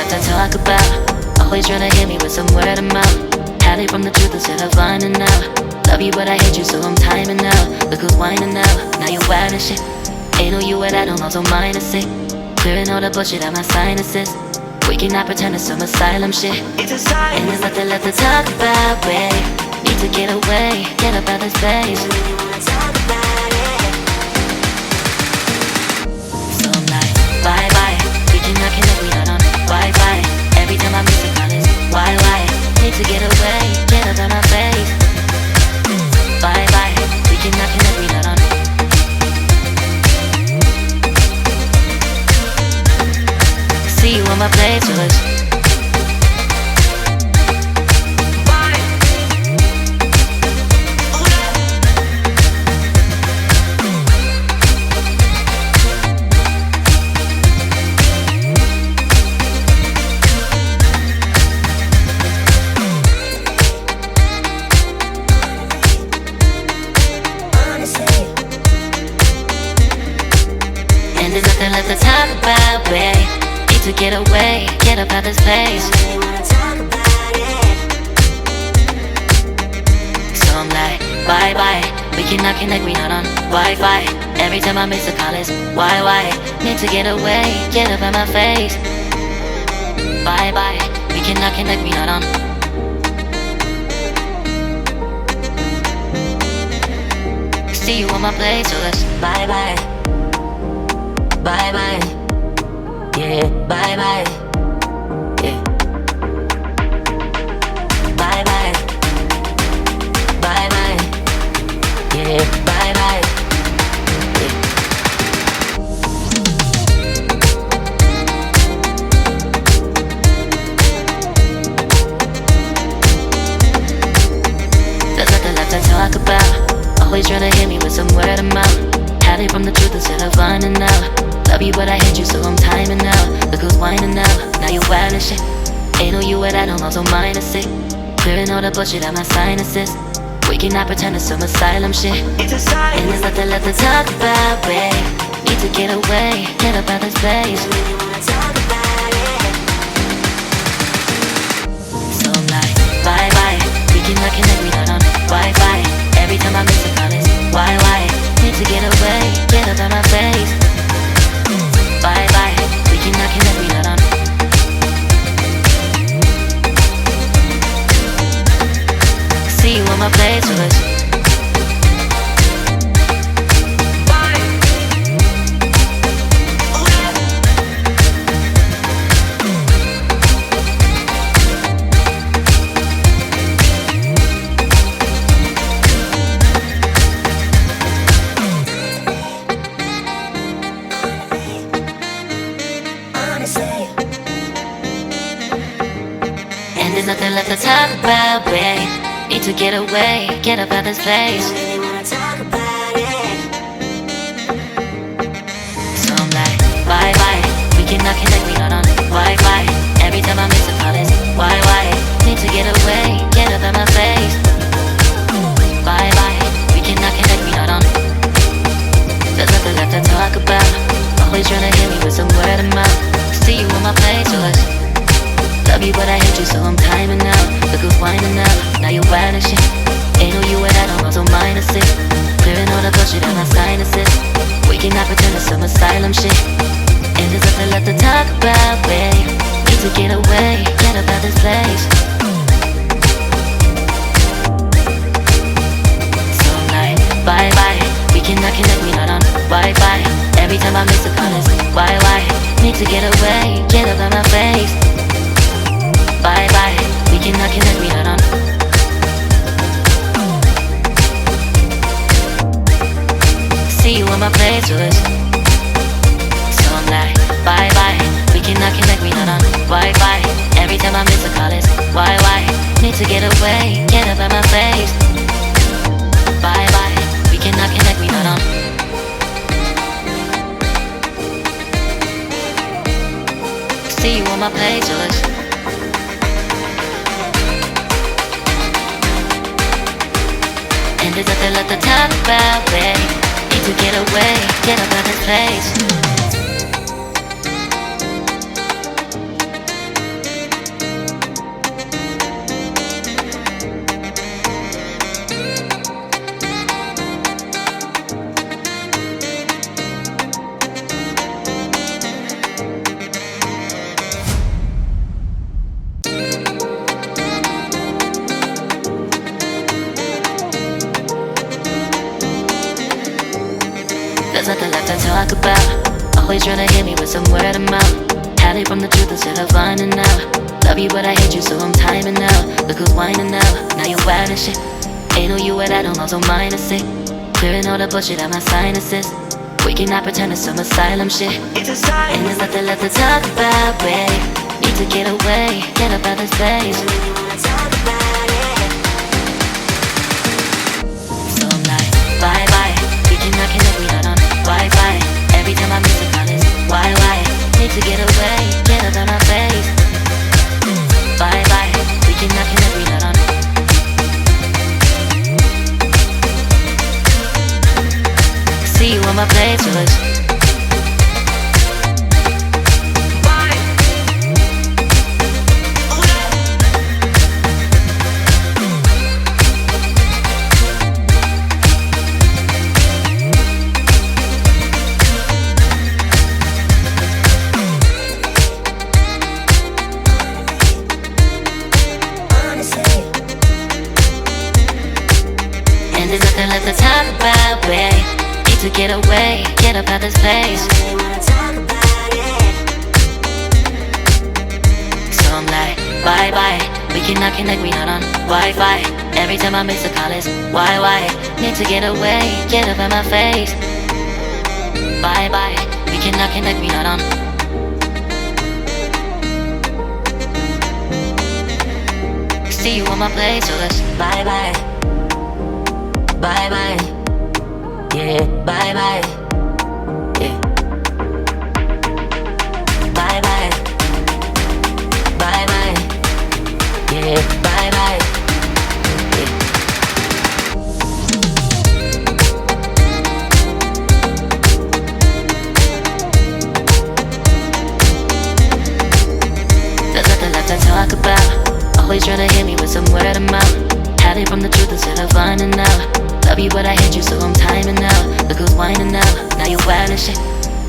lot to talk about. Always trying to hit me with some word of mouth. Hide from the truth instead of finding out. Love you but I hate you so I'm timing out. Look who's whining now, now you wild and shit. Ain't no you at I don't also minus it. Clearing all the bullshit out my sinuses. We cannot pretend it's some asylum shit. It's a sign. And there's nothing left to talk about, babe. Need to get away, get up out of this place. So I'm like, bye bye. We cannot connect, we not on Wi-Fi. Every time I miss a call it's why? Need to get away, get up out my face. Bye bye. We cannot connect, we not on. See you on my playlist. And there's nothing left to talk about, babe. Need to get away, get up out this place. So I'm like, bye bye. We cannot connect, we not on Wi-Fi. Every time I miss a call it's why? Need to get away, get up out my face. Bye bye. We cannot connect, we not on. See you on my place, so let's bye bye. Bye bye, yeah, bye bye, yeah. Bye bye, bye bye, yeah, bye bye, yeah. There's nothing left to talk about. Always trying to hit me with some word of mouth. Hide from the truth instead of finding out. Love you but I hate you so I'm timing out. Look who's whining now, now you wild and shit. Ain't no you at I don't also minus it. Clearing all the bullshit out my sinuses. We cannot pretend it's some asylum shit. It's a sign. And there's nothing left to talk about, babe. Need to get away, get up out this place. So I'm like, bye bye. We cannot connect, we not on Wi-Fi. Every time I miss a call it's why? Need to get away, get up out my face. Bye bye, we cannot connect, we not on. See you on my playlist. And there's nothing left to talk about, babe. Need to get away, get up out this place. So I'm like, bye bye. We cannot connect, we not on Wi-Fi. Every time I miss a call it's why? Need to get away, get up out my face. Bye bye. We cannot connect, we not on. There's nothing left to talk about. Always trying to hit me with some word of mouth. See you on my playlist. Love you but I hate you so I'm timing out. Look who's whining now, now you wild and shit. Ain't no you at I don't also minus it. Clearing all the bullshit out my sinuses. We cannot pretend it's some asylum shit. And there's nothing left to talk about, babe. Need to get away, get up out this place. So I'm like, bye bye. We cannot connect, we not on Wi-Fi. Every time I miss a call it's why? Need to get away, get up out my face. Bye bye, we cannot connect, we not on. See you on my playlist. So I'm like, bye bye, we cannot connect, we not on Wi-Fi. Every time I miss a call it's why? Need to get away, get up out my face. Bye bye, we cannot connect, we not on. See you on my playlist. And there's nothing left to talk about, babe. Need to get away, get up out this place. there's nothing left to talk about. Always trying to hit me with some word of mouth. Hide it from the truth instead of finding out. Love you but I hate you so I'm timing out. Look who's whining now, now you're wild and shit. Ain't no you without no so minus it. Clearing all the bullshit out my sinuses. We cannot pretend it's some asylum shit. It's a sign. And there's nothing left to talk about, babe. Need to get away, get up out of this place. So I'm like, bye bye. We cannot connect, we not on Wi-Fi. Every time I miss a call it's why? Need to get away, get up out my face. Bye bye. We cannot connect, we not on. See you on my playlist. And there's nothing left to talk about, babe. Need to get away, get up out this place. So I'm like, bye bye. We cannot connect, we not on Wi-Fi. Every time I miss a call it's why? Need to get away, get up out my face. Bye bye. We cannot connect, we not on. See you on my playlist. Bye bye. Bye bye. Yeah, bye bye. Yeah. Bye bye. Bye bye. Yeah, bye bye. Yeah. There's nothing left to talk about. Always trying to hit me with some word of mouth. Hiding from the truth instead of finding out. Love you but I hate you so I'm timing out. Look who's whining now, now you're wild and shit.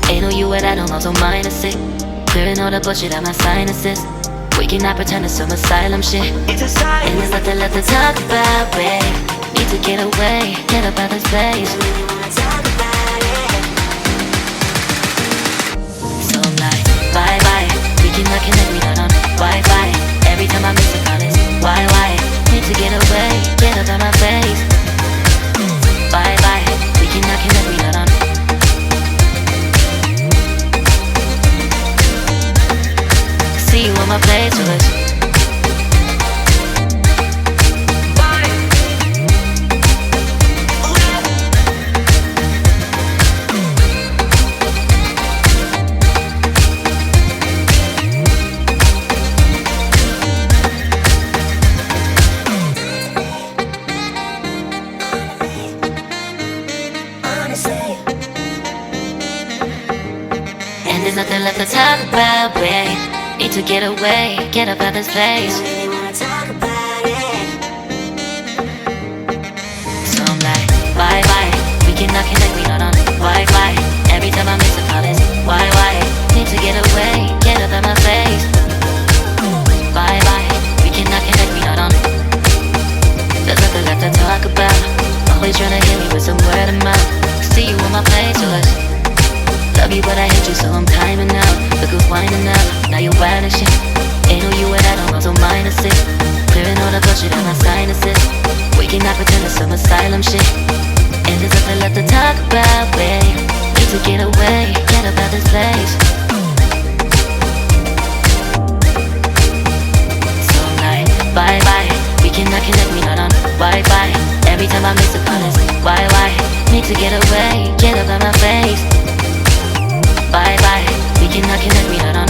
Ain't no you without no so minus it. Clearing all the bullshit out my sinuses. We cannot pretend it's some asylum shit. It's a sign. And there's nothing left to talk about, babe. Need to get away, get up out this place. So I'm like, bye bye. We cannot connect, we not on Wi-Fi. Every time I miss a call it's why? Need to get away, get up out my face. Bye bye, we cannot connect, we not on. See you on my playlist. And there's nothing left to talk about, babe. Need to get away, get up out this place. So I'm like, bye bye. We cannot connect, we not on Wi-Fi. Every time I miss a call it's why? Need to get away, get up out my face. Bye bye. We cannot connect, we not on. There's nothing left to talk about. Always trying to hit me with some word of mouth. See you on my playlist. Love you but I hate you so I'm timing out. Look who's whining now, now you're wild and shit. Ain't no you without no so minus it. Clearing all the bullshit out my sinuses. We cannot pretend it's some asylum shit. And there's nothing left to talk about, babe. Need to get away, get up out this place. So I'm like, bye bye. We cannot connect, we not on Wi-Fi. Every time I miss a call it's why? Need to get away, get up out my face. Bye bye, we cannot connect, we not on.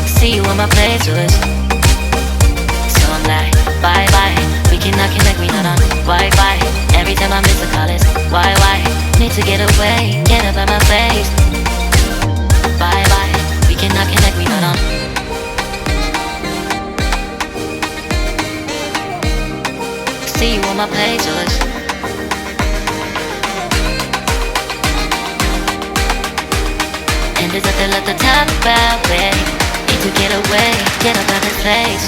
See you on my playlist. So I'm like, bye bye. We cannot connect, we not on Wi-Fi. Every time I miss a call it's why? Need to get away, get up out my face. Bye bye, we cannot connect, we not on. See you on my playlist. And there's nothing left to talk about, babe. Need to get away, get up out this place.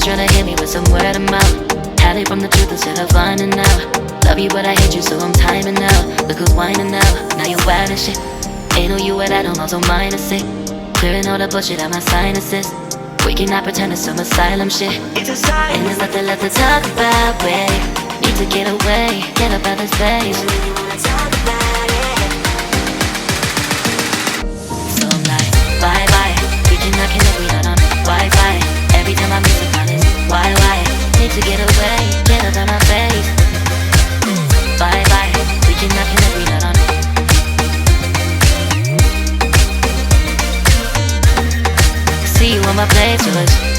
tryna hit me with some word of mouth. Hide it from the truth instead of finding out. Love you but I hate you so I'm timing out. Look who's whining now, now you're wild and shit. Ain't no you at I don't also minus it. Clearing all the bullshit out my sinuses. We cannot pretend it's some asylum shit. And there's nothing left to talk about, babe. Need to get away, get up out this place. So I'm like, bye bye. We cannot connect, we not on Wi-Fi. Every time I miss a call it's why? Need to get away, get up out my face. Bye bye. We cannot connect, we not on. See you on my playlist.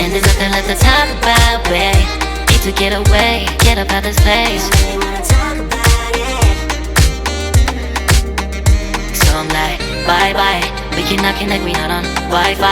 And there's nothing left to talk about, babe. Need to get away, get up out this place. So I'm like, bye bye. We cannot connect, we not on Wi-Fi.